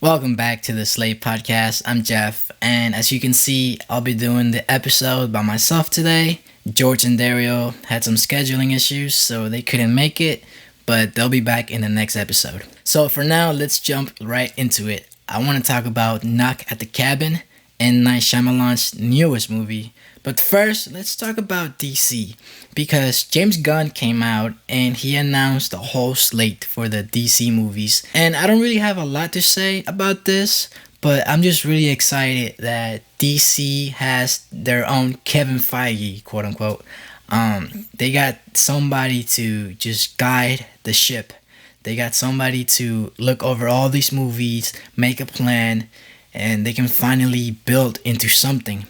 Welcome back to the Slate podcast. I'm Jeff, and as you can see, I'll be doing the episode by myself today. George and Dario had some scheduling issues, so they couldn't make it, but they'll be back in the next episode. So for now, let's jump right into it. I want to talk about Knock at the Cabin, M. Night Shyamalan's newest movie. But first, let's talk about DC, because James Gunn came out and he announced a whole slate for the DC movies. And I don't really have a lot to say about this, but I'm just really excited that DC has their own Kevin Feige, quote unquote. They got somebody to just guide the ship. They got somebody to look over all these movies, make a plan, and they can finally build into something.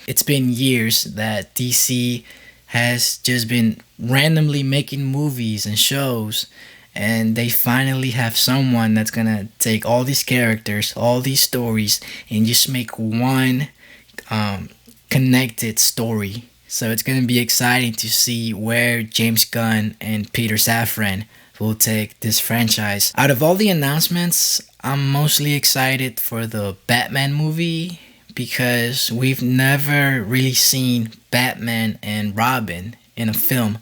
It's been years that DC has just been randomly making movies and shows, and they finally have someone that's gonna take all these characters, all these stories, and just make one connected story. So it's gonna be exciting to see where James Gunn and Peter Safran will take this franchise. Out of all the announcements, I'm mostly excited for the Batman movie because we've never really seen Batman and Robin in a film.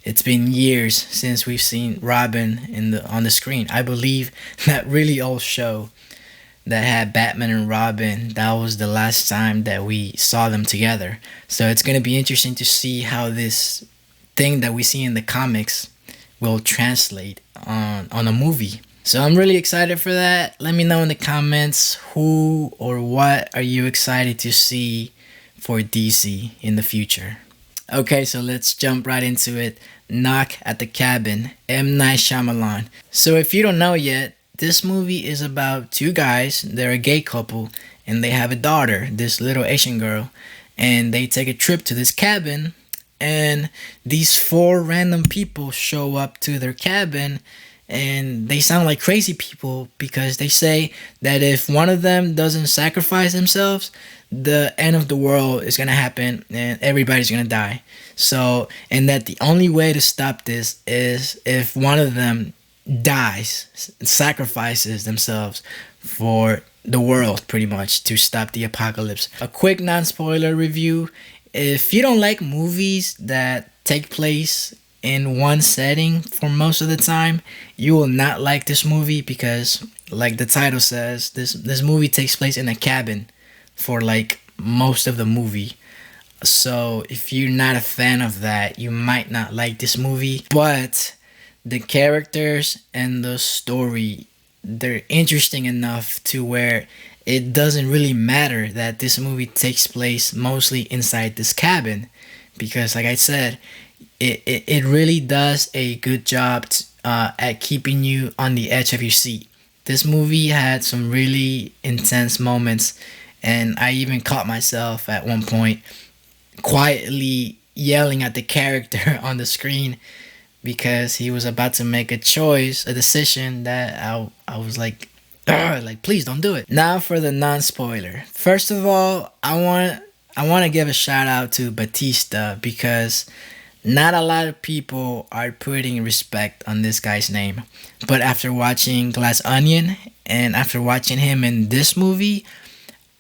It's been years since we've seen Robin on the screen. I believe that really old show that had Batman and Robin, that was the last time that we saw them together. So it's going to be interesting to see how this thing that we see in the comics will translate on a movie. So I'm really excited for that. Let me know in the comments who or what are you excited to see for DC in the future. Okay, so let's jump right into it. Knock at the Cabin, M. Night Shyamalan. So if you don't know yet, this movie is about two guys. They're a gay couple and they have a daughter, this little Asian girl, and they take a trip to this cabin. And these four random people show up to their cabin, and they sound like crazy people because they say that if one of them doesn't sacrifice themselves, the end of the world is gonna happen and everybody's gonna die. So, and that the only way to stop this is if one of them dies, sacrifices themselves for the world, pretty much, to stop the apocalypse. A quick non-spoiler review. If you don't like movies that take place in one setting for most of the time, you will not like this movie because, like the title says, this movie takes place in a cabin for like most of the movie. So if you're not a fan of that, you might not like this movie. But the characters and the story, they're interesting enough to where it doesn't really matter that this movie takes place mostly inside this cabin, because like I said, it really does a good job at keeping you on the edge of your seat. This movie had some really intense moments, and I even caught myself at one point quietly yelling at the character on the screen because he was about to make a choice, a decision that I was like, please don't do it. Now for the non-spoiler. First of all, I want to give a shout out to Batista because not a lot of people are putting respect on this guy's name. But after watching Glass Onion and after watching him in this movie,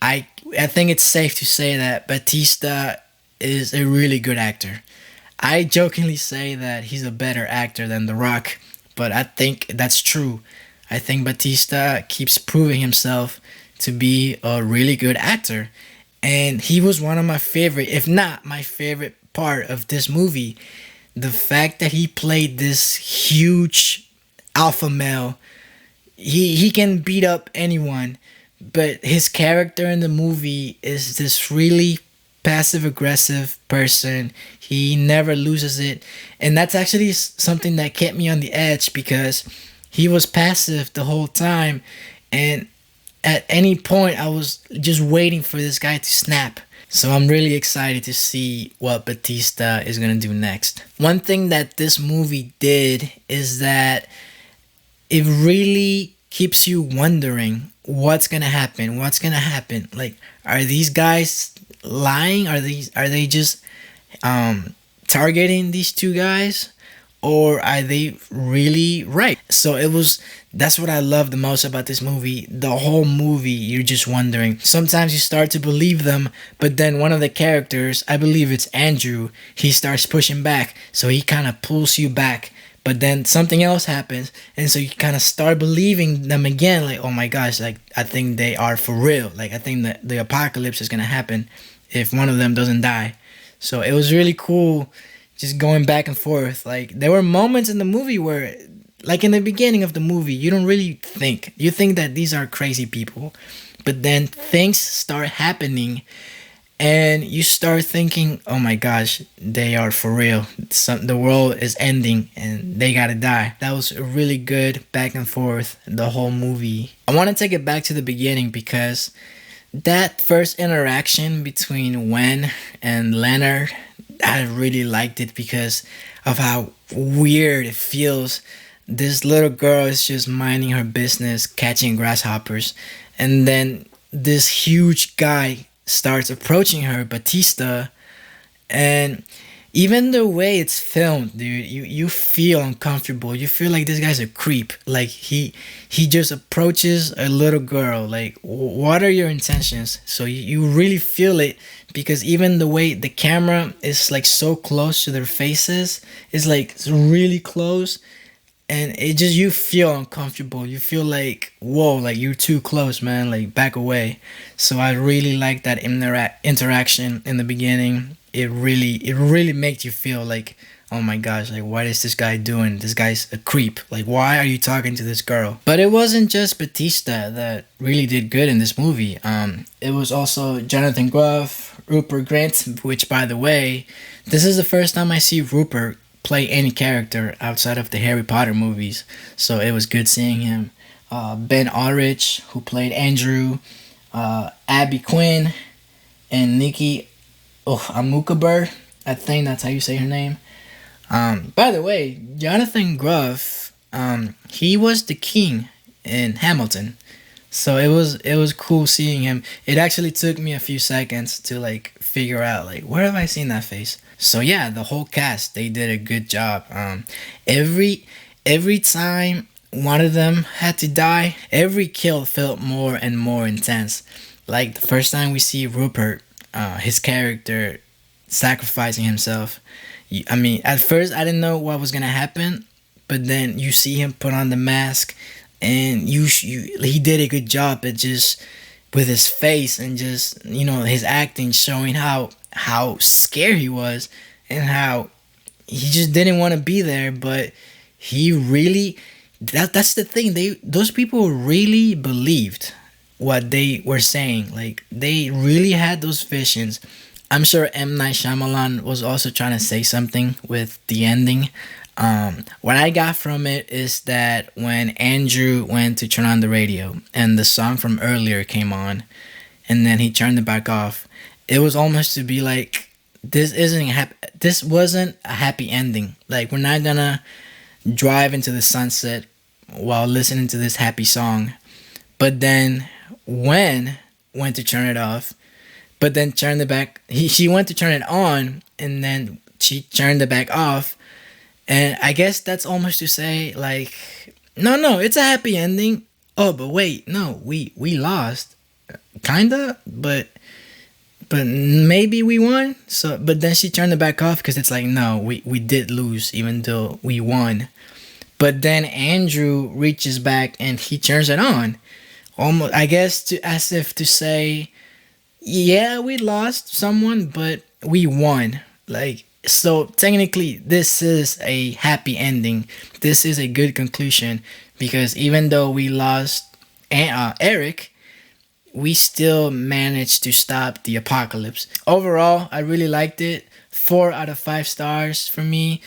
I think it's safe to say that Batista is a really good actor. I jokingly say that he's a better actor than The Rock, but I think that's true. I think Batista keeps proving himself to be a really good actor. And he was one of my favorite, if not my favorite part of this movie. The fact that he played this huge alpha male. He can beat up anyone, but his character in the movie is this really passive aggressive person. He never loses it. And that's actually something that kept me on the edge because he was passive the whole time, and at any point I was just waiting for this guy to snap. So I'm really excited to see what Batista is going to do next. One thing that this movie did is that it really keeps you wondering what's going to happen. What's going to happen? Like, are these guys lying? Are they just targeting these two guys? or are they really right? So it was, that's what I love the most about this movie. The whole movie, you're just wondering. Sometimes you start to believe them, but then one of the characters, I believe it's Andrew, he starts pushing back. So he kind of pulls you back. But then something else happens, and so you kind of start believing them again. Like, oh my gosh, like I think they are for real. Like I think that the apocalypse is gonna happen if one of them doesn't die. So it was really cool, just going back and forth. Like there were moments in the movie where, like in the beginning of the movie, you don't really think. You think that these are crazy people, but then things start happening, and you start thinking, oh my gosh, they are for real. The world is ending and they gotta die. That was a really good back and forth, the whole movie. I want to take it back to the beginning because that first interaction between Wen and Leonard, I really liked it because of how weird it feels. This little girl is just minding her business, catching grasshoppers, and then this huge guy starts approaching her, Batista, and even the way it's filmed, dude, you feel uncomfortable. You feel like this guy's a creep. Like he just approaches a little girl. Like, what are your intentions? So you really feel it because even the way the camera is like so close to their faces, is like really close, and it just, you feel uncomfortable. You feel like, whoa, like you're too close, man, like back away. So I really like that interaction in the beginning. It really makes you feel like, oh my gosh, like what is this guy doing? This guy's a creep. Like, why are you talking to this girl? But it wasn't just Batista that really did good in this movie. It was also Jonathan Groff, Rupert Grint, which, by the way, this is the first time I see Rupert play any character outside of the Harry Potter movies, so it was good seeing him. Ben Aldrich, who played Andrew, Abby Quinn, and Nikki Amukaber. I think that's how you say her name. By the way, Jonathan Groff, he was the king in Hamilton, so it was cool seeing him. It actually took me a few seconds to like figure out like, where have I seen that face. So yeah, the whole cast, they did a good job. Every time one of them had to die, every kill felt more and more intense. Like the first time we see Rupert, his character sacrificing himself. I mean, at first I didn't know what was gonna happen, but then you see him put on the mask, and he did a good job at just with his face and just, his acting, showing how scared he was and how he just didn't want to be there. But he really, that's the thing, those people really believed what they were saying. Like they really had those visions. I'm sure M. Night Shyamalan was also trying to say something with the ending. What I got from it is that when Andrew went to turn on the radio and the song from earlier came on, and then he turned it back off, it was almost to be like, this wasn't a happy ending. Like, we're not gonna drive into the sunset while listening to this happy song. But then when went to turn it off, but then turned it back, she went to turn it on, and then she turned it back off. And I guess that's almost to say like, no, it's a happy ending. Oh, but wait, no, we lost, kinda, but maybe we won. So, but then she turned it back off because it's like, no, we did lose even though we won. But then Andrew reaches back and he turns it on, almost, I guess, as if to say, yeah, we lost someone, but we won. Like, so technically this is a happy ending. This is a good conclusion, because even though we lost Eric, we still managed to stop the apocalypse. Overall, I really liked it. 4 out of 5 stars for me.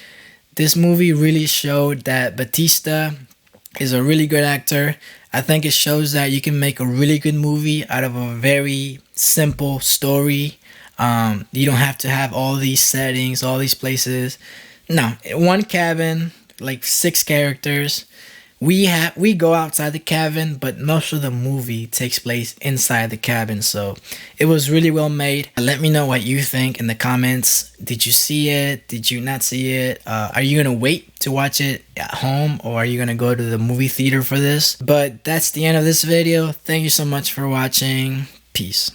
This movie really showed that Batista is a really good actor. I think it shows that you can make a really good movie out of a very simple story. You don't have to have all these settings, all these places. No, one cabin, like 6 characters, We go outside the cabin, but most of the movie takes place inside the cabin. So it was really well made. Let me know what you think in the comments. Did you see it? Did you not see it? Are you gonna wait to watch it at home, or are you gonna go to the movie theater for this? But that's the end of this video. Thank you so much for watching. Peace.